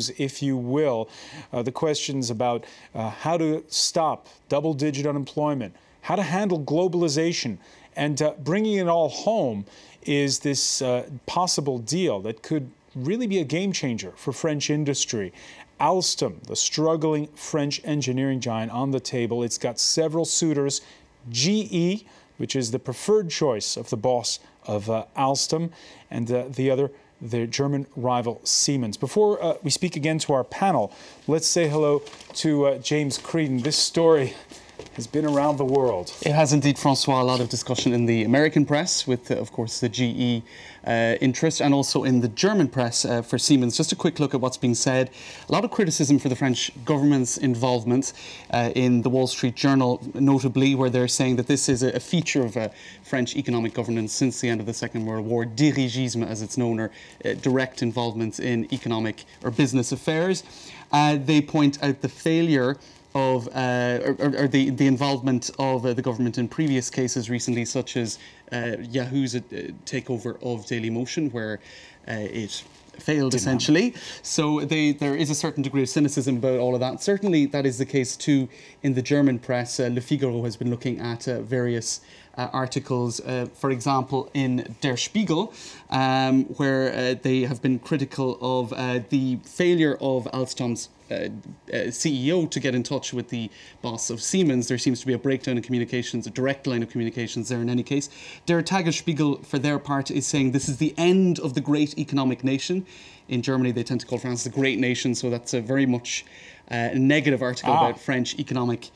pose, if you will, the questions about how to stop double-digit unemployment, how to handle globalization, and bringing it all home is this possible deal that could really be a game changer for French industry. Alstom, the struggling French engineering giant, on the table. It's got several suitors. GE, which is the preferred choice of the boss of Alstom, and the German rival Siemens. Before we speak again to our panel, let's say hello to James Creedon. This story has been around the world. It has indeed, François. A lot of discussion in the American press with, of course, the GE interest, and also in the German press for Siemens. Just a quick look at what's being said. A lot of criticism for the French government's involvement in the Wall Street Journal, notably, where they're saying that this is a feature of French economic governance since the end of the Second World War, dirigisme as it's known, or direct involvement in economic or business affairs. They point out the failure of the involvement of the government in previous cases recently, such as Yahoo's takeover of Dailymotion, where it failed essentially. So there is a certain degree of cynicism about all of that. Certainly that is the case too in the German press. Le Figaro has been looking at various articles, for example, in Der Spiegel, where they have been critical of the failure of Alstom's CEO to get in touch with the boss of Siemens. There seems to be a breakdown in communications, a direct line of communications there in any case. Der Tagesspiegel, for their part, is saying this is the end of the great economic nation. In Germany, they tend to call France the great nation, so that's a very much negative article about French economic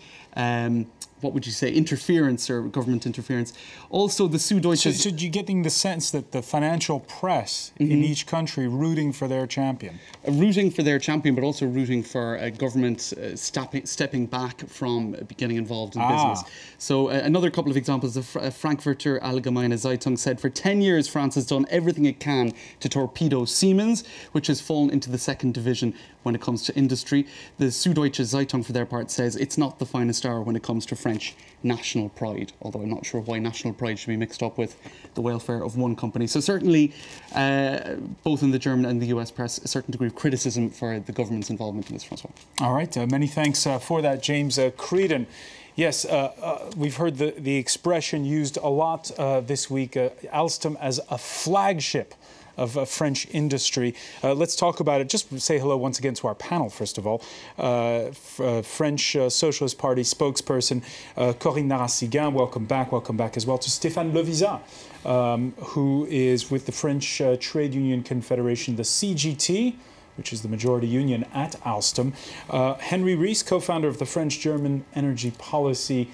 what would you say, interference or government interference. Also, the Süddeutsche... So you're getting the sense that the financial press in each country rooting for their champion? Rooting for their champion, but also rooting for a government stepping back from getting involved in business. So another couple of examples. The Frankfurter Allgemeine Zeitung said, for 10 years, France has done everything it can to torpedo Siemens, which has fallen into the second division when it comes to industry. The Süddeutsche Zeitung, for their part, says it's not the finest hour when it comes to French national pride, although I'm not sure why national pride should be mixed up with the welfare of one company. So certainly, both in the German and the US press, a certain degree of criticism for the government's involvement in this, François. All right, many thanks for that, James Creedon. Yes, we've heard the expression used a lot this week, Alstom as a flagship of French industry. Let's talk about it. Just say hello once again to our panel, first of all. French Socialist Party spokesperson Corinne NARASSIGUIN, welcome back as well to Stéphane LOVISA, who is with the French Trade Union Confederation, the CGT, which is the majority union at Alstom. Henry REESE, co-founder of the French-German energy policy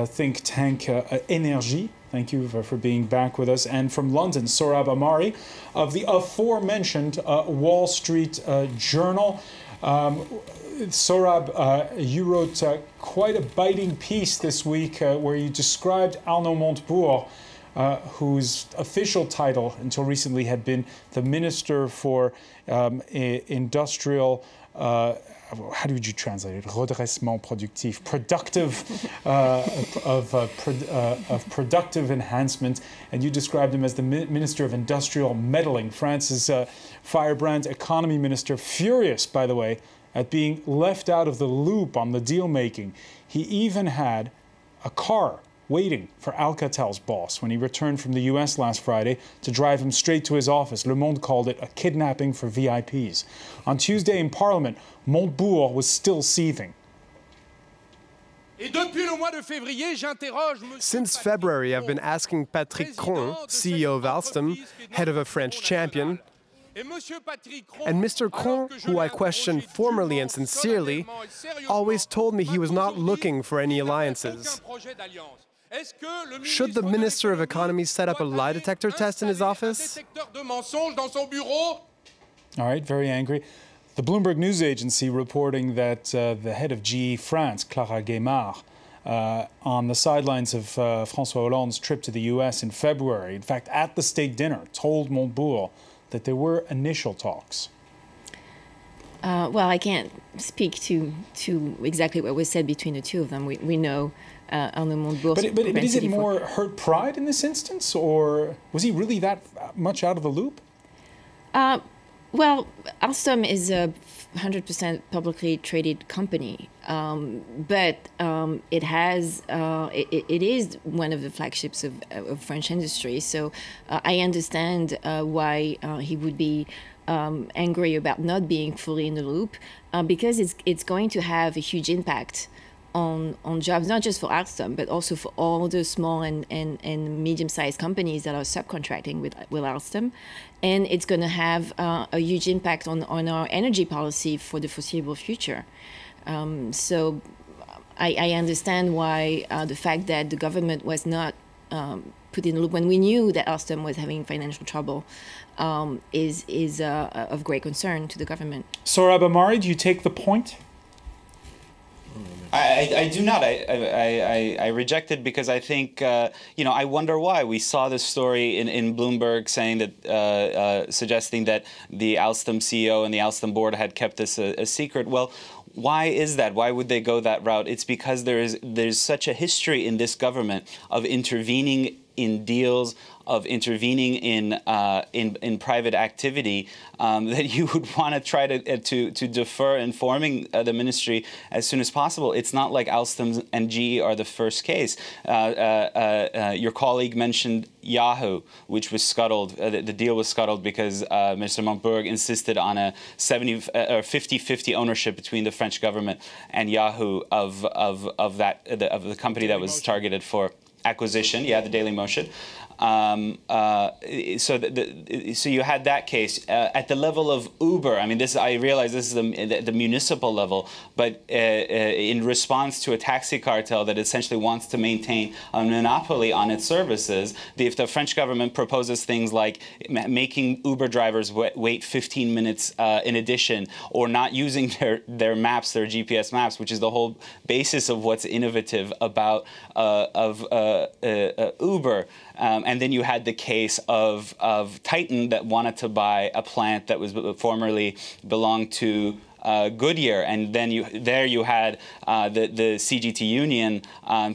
think tank ENERGIE. Thank you for being back with us. And from London, Sohrab AHMARI of the aforementioned Wall Street Journal. Sohrab, you wrote quite a biting piece this week where you described Arnaud Montebourg, whose official title until recently had been the Minister for Industrial how would you translate it? Redressement productif, productive enhancement, and you described him as the Minister of Industrial Meddling. France's firebrand economy minister, furious, by the way, at being left out of the loop on the deal making. He even had a car waiting for Alcatel's boss when he returned from the US last Friday to drive him straight to his office. Le Monde called it a kidnapping for VIPs. On Tuesday in Parliament, Montebourg was still seething. Since February, I've been asking Patrick Cron, CEO of Alstom, head of a French champion, and Mr. Cron, who I questioned formally and sincerely, always told me he was not looking for any alliances. Should the Minister of Economy set up a lie detector test in his office? All right, very angry. The Bloomberg News Agency reporting that the head of GE France, Clara Guémard, on the sidelines of François Hollande's trip to the US in February, in fact, at the state dinner, told Montebourg that there were initial talks. Well, I can't speak to exactly what was said between the two of them. We know Arnaud Montebourg. But is it more hurt pride in this instance, or was he really that much out of the loop? Well, Alstom is a 100% publicly traded company, but it has it is one of the flagships of French industry. So I understand why he would be angry about not being fully in the loop, because it's going to have a huge impact on jobs, not just for Alstom, but also for all the small and medium-sized companies that are subcontracting with Alstom. And it's going to have a huge impact on our energy policy for the foreseeable future. So I understand why the fact that the government was not put in the loop when we knew that Alstom was having financial trouble is of great concern to the government. Sohrab, AHMARI, do you take the point? I do not. I reject it because I think, I wonder why. We saw this story in Bloomberg saying that, suggesting that the Alstom CEO and the Alstom board had kept this a secret. Well, why is that? Why would they go that route? It's because there's such a history in this government of intervening in deals, of intervening in private activity, that you would want to try to defer informing the ministry as soon as possible. It's not like Alstom and GE are the first case. Your colleague mentioned Yahoo, which was scuttled. The deal was scuttled because Mr. Montberg insisted on a 50-50 ownership between the French government and Yahoo of the company that was targeted for acquisition, the Daily Motion. So you had that case at the level of Uber. I mean, I realize this is the municipal level, but in response to a taxi cartel that essentially wants to maintain a monopoly on its services, if the French government proposes things like making Uber drivers wait 15 minutes in addition, or not using their maps, their GPS maps, which is the whole basis of what's innovative about Uber. And then you had the case of Titan that wanted to buy a plant that was formerly belonged to Goodyear, and then you had the CGT union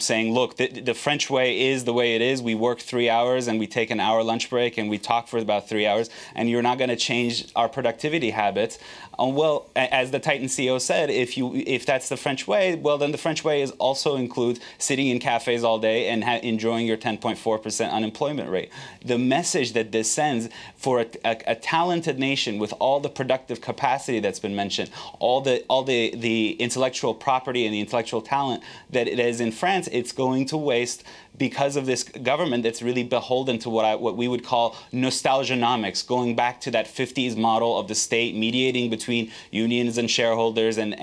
saying, look, the French way is the way it is. We work 3 hours and we take an hour lunch break and we talk for about 3 hours, and you're not going to change our productivity habits. Well, as the Titan CEO said, if that's the French way, well, then the French way also includes sitting in cafes all day and enjoying your 10.4% unemployment rate. The message that this sends for a talented nation with all the productive capacity that's been mentioned, all the intellectual property and the intellectual talent that it is in France, it's going to waste because of this government that's really beholden to what we would call nostalgianomics, going back to that 50s model of the state mediating between unions and shareholders and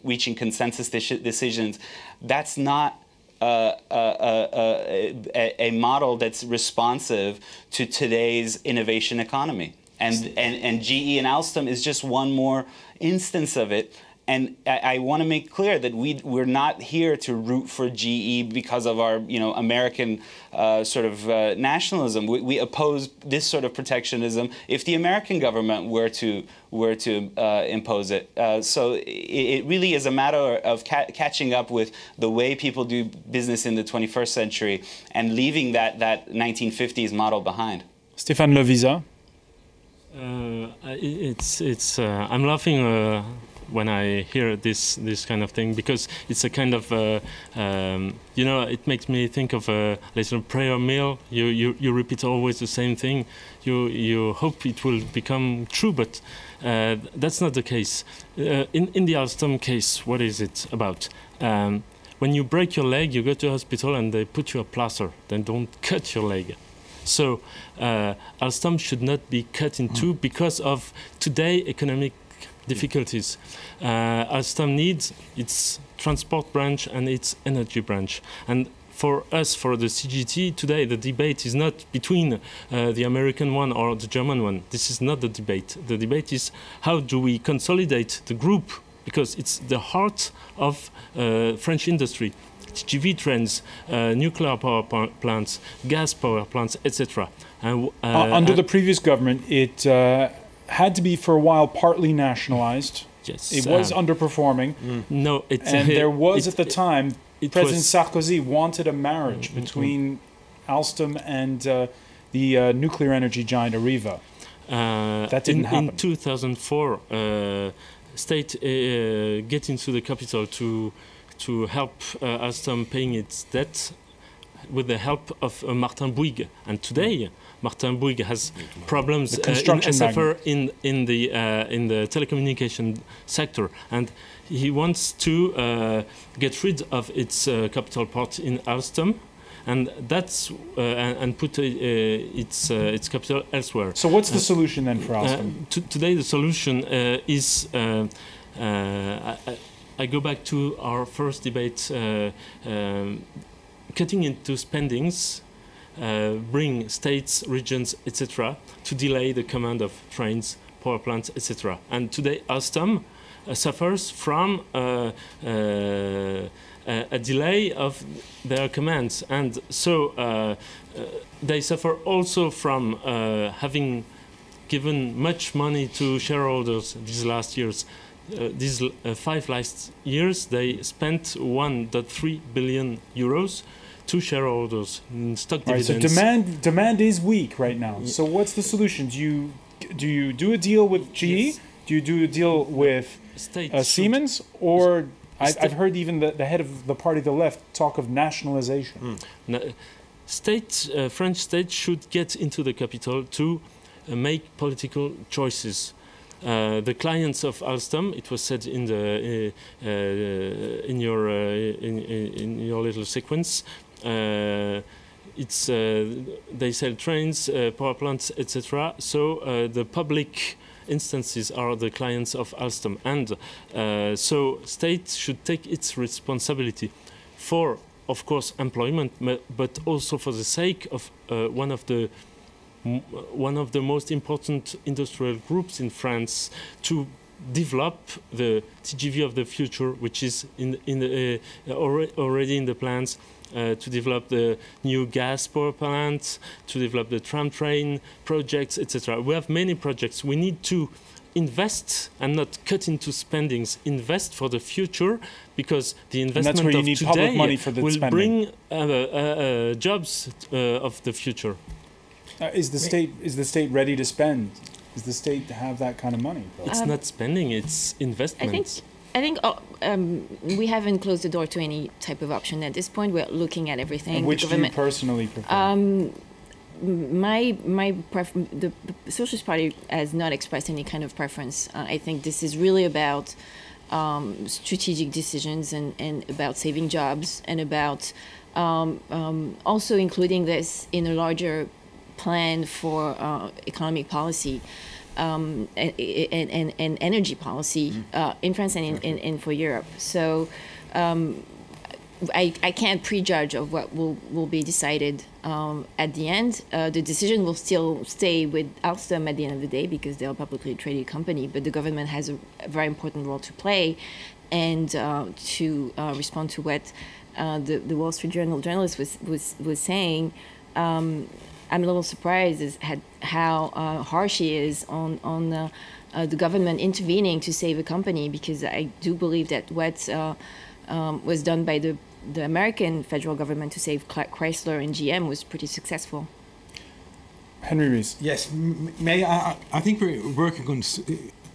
reaching consensus decisions. That's not a model that's responsive to today's innovation economy. And GE and Alstom is just one more instance of it. And I want to make clear that we're not here to root for GE because of our American nationalism. We oppose this sort of protectionism if the American government were to impose it. So it really is a matter of catching up with the way people do business in the 21st century and leaving that 1950s model behind. Stéphane, LOVISA. I'm laughing when I hear this kind of thing, because it's a kind of it makes me think of a little prayer meal. You repeat always the same thing. You hope it will become true, but that's not the case. In the Alstom case, what is it about? When you break your leg, you go to hospital and they put you a plaster. They don't cut your leg. So Alstom should not be cut in two because of today economic difficulties. Alstom needs its transport branch and its energy branch. And for us, for the CGT, today the debate is not between the American one or the German one. This is not the debate. The debate is how do we consolidate the group, because it's the heart of French industry. GV trends, nuclear power plants, gas power plants, etc. Under the previous government, it had to be for a while partly nationalized. Yes, it was underperforming. No, and there was at the time President Sarkozy wanted a marriage between Alstom and the nuclear energy giant Areva. That didn't happen. In 2004, state get into the capital to help Alstom paying its debt with the help of Martin Bouygues. And today, Martin Bouygues has problems in SFR in the telecommunication sector, and he wants to get rid of its capital part in Alstom, and that's and put its capital elsewhere. So what's the solution then for Alstom? Today, the solution is. I go back to our first debate. Cutting into spendings, bring states, regions, etc., to delay the command of trains, power plants, etc. And today, Alstom suffers from a delay of their commands, and so they suffer also from having given much money to shareholders these last years. These 5 last years, they spent 1.3 billion euros to shareholders in stock dividends. So demand is weak right now. Yeah. So what's the solution? Do you do a deal with GE? Yes. Do you do a deal with Siemens? Or I've heard even the head of the party, the left, talk of nationalization. French state should get into the capital to make political choices. The clients of Alstom, it was said in the in your little sequence. They sell trains, power plants, etc. So the public instances are the clients of Alstom, and so state should take its responsibility for, of course, employment, but also for the sake of one of the most important industrial groups in France to develop the TGV of the future, which is already in the plans. To develop the new gas power plants, to develop the tram train projects, etc. We have many projects. We need to invest and not cut into spendings. Invest for the future, because the investment of today will bring jobs of the future. Is the state ready to spend? Does the state have that kind of money? It's not spending; it's investment. I think we haven't closed the door to any type of option at this point. We're looking at everything. And which do you personally prefer? The Socialist Party has not expressed any kind of preference. I think this is really about strategic decisions and about saving jobs, and about also including this in a larger plan for economic policy. And energy policy in France and for Europe. So I can't prejudge of what will be decided at the end. The decision will still stay with Alstom at the end of the day, because they're a publicly traded company, but the government has a very important role to play, and to respond to what the Wall Street Journal journalist was saying. I'm a little surprised at how harsh he is on the government intervening to save a company, because I do believe that what was done by the American federal government to save Chrysler and GM was pretty successful. Henry Rees. Yes, I think we're working on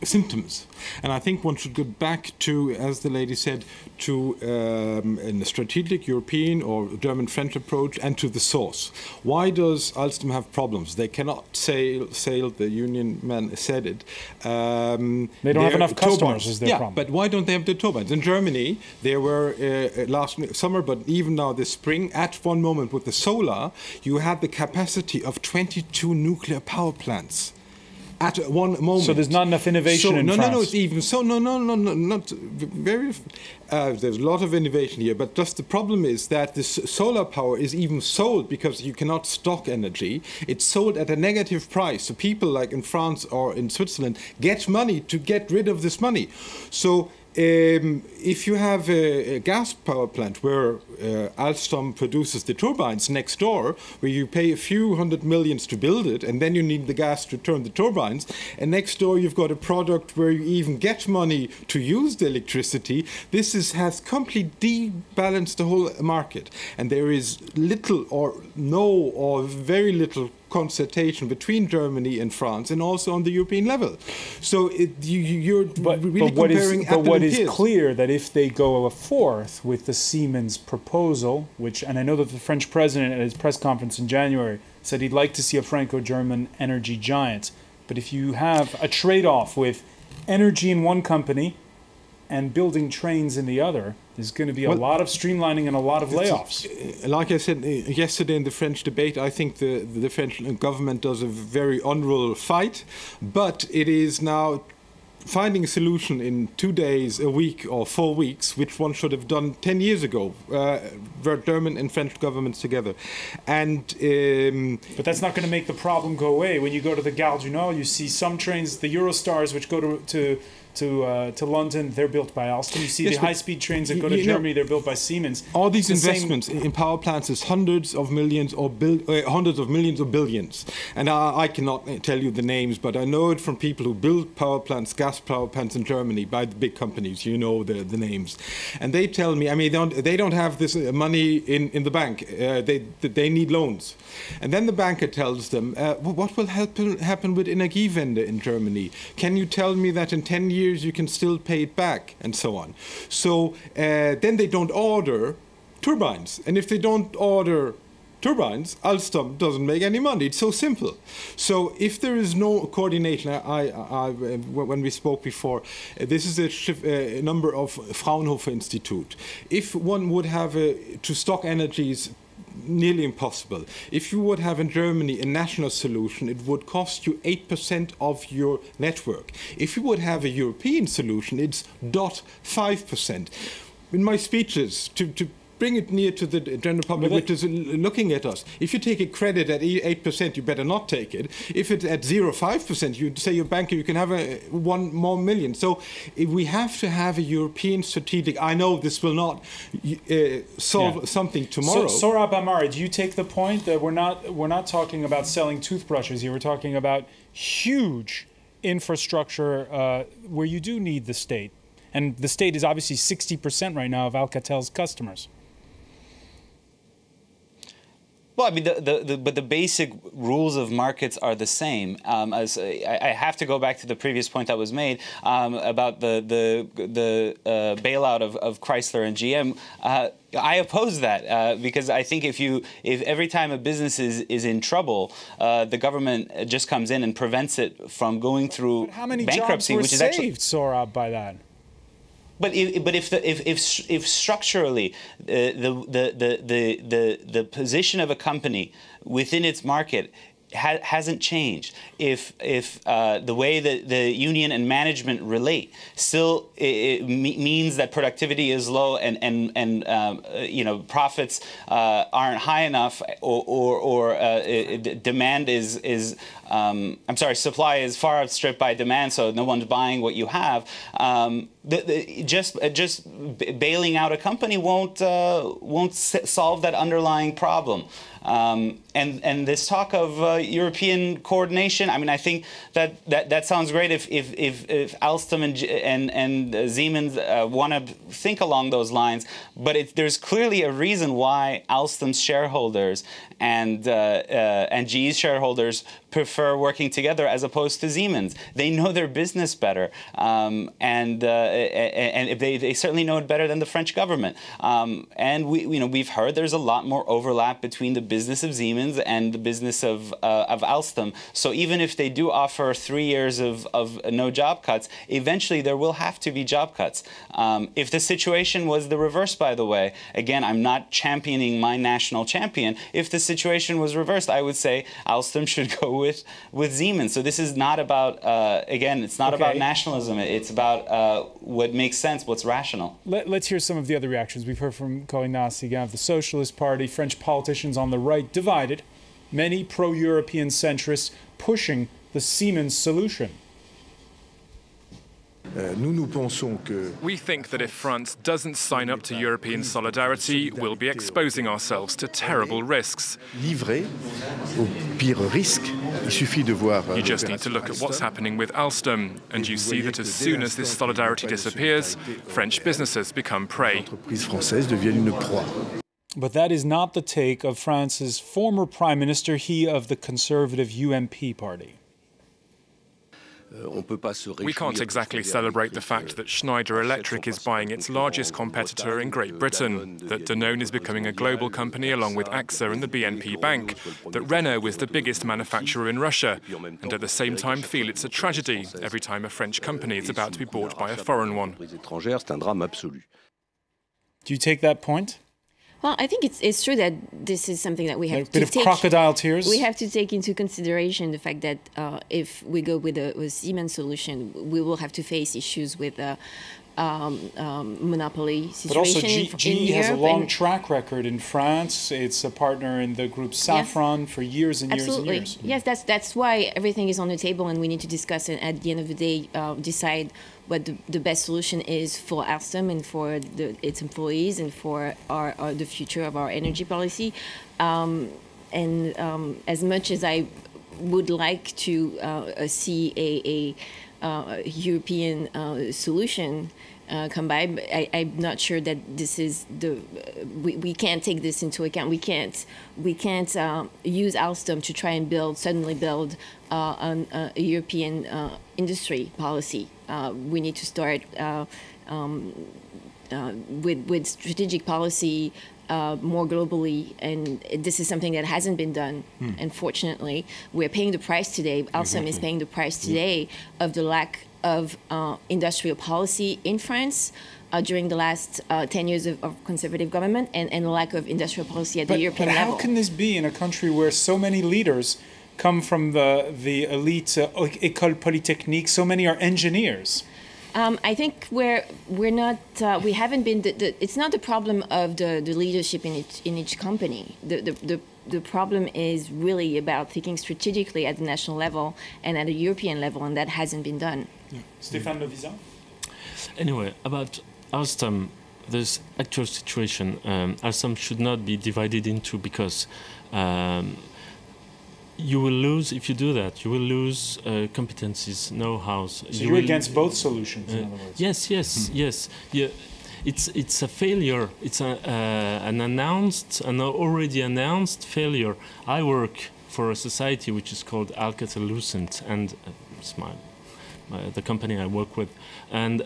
symptoms, and I think one should go back to, as the lady said, to in a strategic European or German-French approach, and to the source. Why does Alstom have problems? They cannot sail. The union man said it. They don't have enough customers, is their problem. But why don't they have the turbines? In Germany, there were last summer, but even now this spring, at one moment with the solar, you had the capacity of 22 nuclear power plants. At one moment. So there's not enough innovation in France? No, it's even so. No, not very. There's a lot of innovation here, but just the problem is that this solar power is even sold, because you cannot stock energy. It's sold at a negative price. So people like in France or in Switzerland get money to get rid of this money. So if you have a gas power plant where Alstom produces the turbines next door, where you pay a few $100 million to build it, and then you need the gas to turn the turbines, and next door you've got a product where you even get money to use the electricity, this has completely debalanced the whole market. And there is little or no or very little consultation between Germany and France, and also on the European level. So you're really comparing apples and pears. But what is clear that if they go a fourth with the Siemens proposal, and I know that the French president at his press conference in January said he'd like to see a Franco-German energy giant, but if you have a trade-off with energy in one company and building trains in the other, there's going to be a lot of streamlining and a lot of layoffs. Like I said yesterday in the French debate, I think the French government does a very honorable fight, but it is now finding a solution in 2 days, a week, or 4 weeks, which one should have done 10 years ago, were German and French governments together. And but that's not going to make the problem go away. When you go to the Gare du Nord, you see some trains, the Eurostars, which go to London, they're built by Alstom. You see the high-speed trains that go to Germany, they're built by Siemens. All these investments in power plants is hundreds of millions or billions. And I cannot tell you the names, but I know it from people who build power plants, gas power plants in Germany by the big companies. You know the names. And they tell me, I mean, they don't have this money in the bank. They need loans. And then the banker tells them, what will happen with Energiewende in Germany? Can you tell me that in 10 years you can still pay it back, and so on? So then they don't order turbines. And if they don't order turbines, Alstom doesn't make any money. It's so simple. So if there is no coordination, when we spoke before, this is a number of Fraunhofer Institute. If one would have to stock energies, nearly impossible. If you would have in Germany a national solution, it would cost you 8% of your network. If you would have a European solution, it's 0.5%. In my speeches, to bring it near to the general public, which is looking at us. If you take a credit at 8%, you better not take it. If it's at 0.5%, you say your banker, you can have 1 more million. So if we have to have a European strategic. I know this will not solve something tomorrow. So, Sohrab AHMARI, do you take the point that we're not talking about selling toothbrushes here? We're talking about huge infrastructure where you do need the state. And the state is obviously 60% right now of Alcatel's customers. Well, I mean, but the basic rules of markets are the same. As I have to go back to the previous point that was made about the bailout of Chrysler and GM. I oppose that because I think if every time a business is in trouble, the government just comes in and prevents it from going through bankruptcy, how many jobs were saved, Sohrab, by that? But if structurally the position of a company within its market hasn't changed, if the way that the union and management relate still means that productivity is low and you know, profits aren't high enough, or demand is I'm sorry, supply is far outstripped by demand, so no one's buying what you have. Just bailing out a company won't solve that underlying problem. And this talk of European coordination, I mean, I think that sounds great if Alstom and Siemens want to think along those lines, but there's clearly a reason why Alstom's shareholders and GE's shareholders prefer working together as opposed to Siemens. They know their business better, and they certainly know it better than the French government. And we've heard there's a lot more overlap between the business of Siemens and the business of Alstom. So even if they do offer 3 years of no job cuts, eventually there will have to be job cuts. If the situation was the reverse, by the way, again, I'm not championing my national champion. If the situation was reversed, I would say Alstom should go with Siemens. So this is not about, again, it's not about nationalism. It's about what makes sense, what's rational. Let's hear some of the other reactions. We've heard from Corinne of the Socialist Party, French politicians on the right divided, many pro-European centrists pushing the Siemens solution. We think that if France doesn't sign up to European solidarity, we'll be exposing ourselves to terrible risks. You just need to look at what's happening with Alstom, and you see that as soon as this solidarity disappears, French businesses become prey. But that is not the take of France's former Prime Minister, he of the conservative UMP party. We can't exactly celebrate the fact that Schneider Electric is buying its largest competitor in Great Britain, that Danone is becoming a global company along with AXA and the BNP Bank, that Renault is the biggest manufacturer in Russia, and at the same time feel it's a tragedy every time a French company is about to be bought by a foreign one. Do you take that point? Well, I think it's true that this is something that we have to take... A bit of crocodile tears? We have to take into consideration the fact that if we go with a Siemens solution, we will have to face issues with monopoly situation. But also GE has a long track record in France. It's a partner in the group Safran for years and years and years. Yes, that's why everything is on the table, and we need to discuss and at the end of the day decide what the best solution is for Alstom and for its employees and for the future of our energy policy. As much as I would like to see a European solution come by, but I'm not sure that this is we can't take this into account. We can't use Alstom to try and suddenly build a European industry policy. We need to start with strategic policy more globally, and this is something that hasn't been done. Unfortunately, we're paying the price today. Alstom is paying the price today of the lack of industrial policy in France during the last 10 years of conservative government, and the lack of industrial policy at the European level. But how can this be in a country where so many leaders come from the elite École Polytechnique? So many are engineers. I think we haven't been. It's not the problem of the leadership in each company. The problem is really about thinking strategically at the national level and at a European level, and that hasn't been done. Stéphane LOVISA? Anyway, about Alstom, this actual situation, Alstom should not be divided into, because you will lose, if you do that, you will lose competencies, know-hows. So you're against both solutions, in other words? Yes. Yeah, it's a failure. It's an already announced failure. I work for a society which is called Alcatel-Lucent, and it's the company I work with. And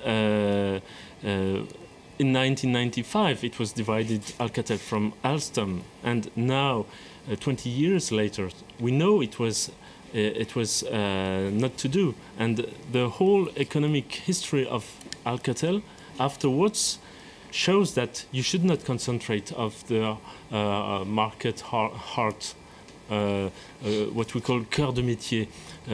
in 1995, it was divided, Alcatel from Alstom, and now, 20 years later, we know it was not to do, and the whole economic history of Alcatel afterwards shows that you should not concentrate of the market heart, what we call cœur de métier,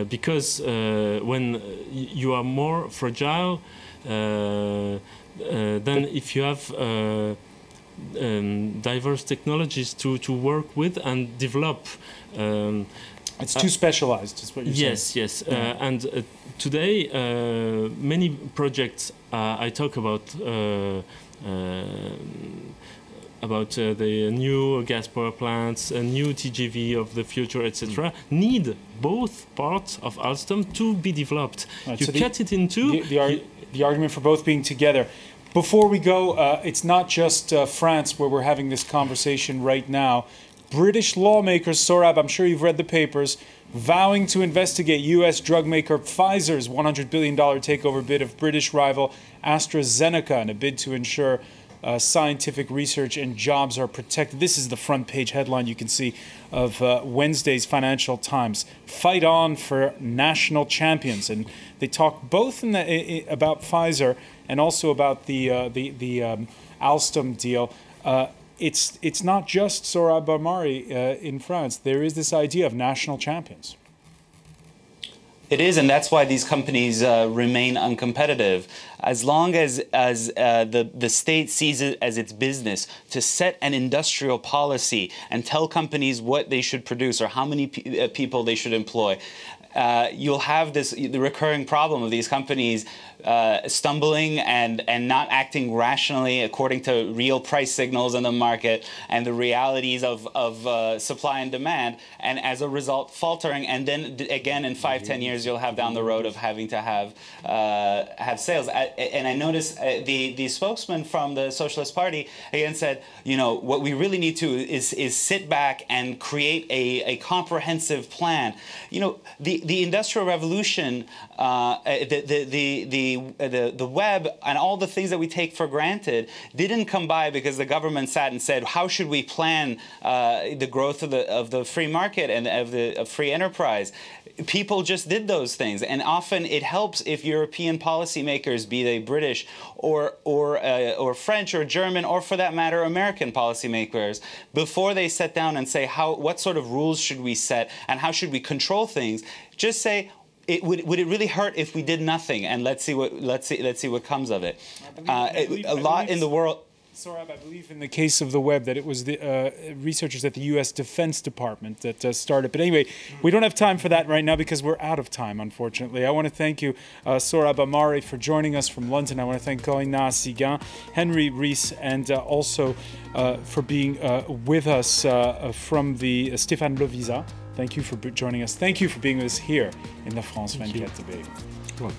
because when you are more fragile, then if you have diverse technologies to work with and develop. It's too specialized, is what you're saying. Yes. And today, many projects I talk about the new gas power plants, a new TGV of the future, etc., need both parts of Alstom to be developed. Right, you so cut it into... The argument for both being together. Before we go, it's not just France where we're having this conversation right now. British lawmakers, Sohrab, I'm sure you've read the papers, vowing to investigate U.S. drug maker Pfizer's $100 billion takeover bid of British rival AstraZeneca in a bid to ensure scientific research and jobs are protected. This is the front page headline you can see of Wednesday's Financial Times. Fight on for national champions. And they talk both about Pfizer and also about the Alstom deal. It's not just Sohrab AHMARI in France. There is this idea of national champions. It is, and that's why these companies remain uncompetitive. As long as the state sees it as its business to set an industrial policy and tell companies what they should produce or how many people they should employ, you'll have the recurring problem of these companies stumbling and not acting rationally according to real price signals in the market and the realities of supply and demand, and as a result faltering, and then again in 5-10 years you'll have down the road of having to have sales. And I noticed the spokesman from the Socialist Party again said, you know, what we really need to is sit back and create a comprehensive plan. You know, the Industrial Revolution, the web and all the things that we take for granted didn't come by because the government sat and said, how should we plan the growth of the free market and of free enterprise? People just did those things, and often it helps if European policymakers, be they British or French or German, or for that matter American policymakers, before they sit down and say what sort of rules should we set and how should we control things, just say, would it really hurt if we did nothing, and let's see what comes of it. A lot in the world. Sohrab, I believe in the case of the web that it was the researchers at the U.S. Defense Department that started. But anyway, we don't have time for that right now because we're out of time, unfortunately. I want to thank you, Sohrab AHMARI, for joining us from London. I want to thank Corinne, NARASSIGUIN, Henry REESE, and also for being with us from the Stéphane LOVISA. Thank you for joining us. Thank you for being with us here in the France 24 debate. Cool.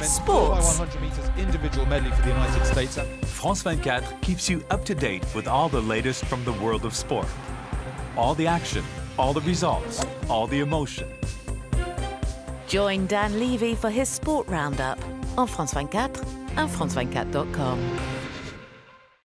Sports. 100 meters individual medley for the United States. France 24 keeps you up to date with all the latest from the world of sport. All the action, all the results, all the emotion. Join Dan Levy for his sport roundup on France 24 and France24.com.